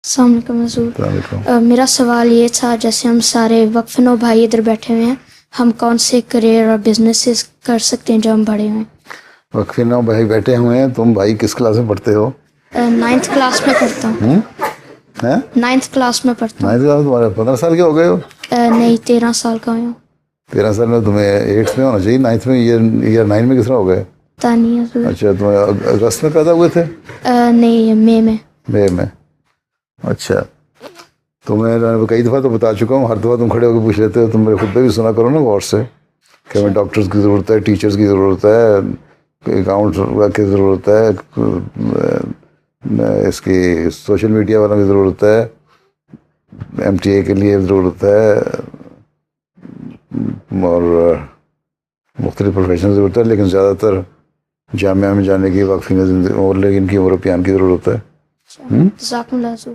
السلام علیکم حضور. السلام علیکم. میرا سوال یہ تھا، جیسے ہم سارے وقف نو بھائی ادھر بیٹھے ہوئے ہیں، ہم کون سے کریئر اور بزنسز کر سکتے ہیں جو ہم بڑے ہوئے ہیں؟ وقفی نو بھائی بیٹھے ہوئے ہیں. تم بھائی کس کلاس میں پڑھتے ہو؟ 9th کلاس میں پڑھتا ہوں. 9th کلاس میں پڑھتا ہوں. 9th کلاس میں تمہارے 15 سال کے ہو گئے ہو؟ نہیں، 13 سال کا ہوں. 13 سال میں تمہیں 8th میں ہونا چاہیے. 9th میں ایئر 9 میں کس طرح ہو گئے؟ پتہ نہیں حضور. اچھا، تمہیں اگست میں پیدا ہوئے تھے؟ نہیں، مئی میں. مئی میں. اچھا، تو میں کئی دفعہ تو بتا چکا ہوں، ہر دفعہ تم کھڑے ہو کے پوچھ لیتے ہو. تم میرے خود پہ بھی سنا کرو نا غور سے کہ ہمیں ڈاکٹرز کی ضرورت ہے، ٹیچرز کی ضرورت ہے، اکاؤنٹ کی ضرورت ہے، اس کی سوشل میڈیا والوں کی ضرورت ہے، MTA کے لیے ضرورت ہے، اور مختلف پروفیشن کی ضرورت ہے. لیکن زیادہ تر جامعہ میں جانے کی، وقفی میں زندگی اور لیکن کی یورپیان کی ضرورت ہے. جزاکم اللہ حضور.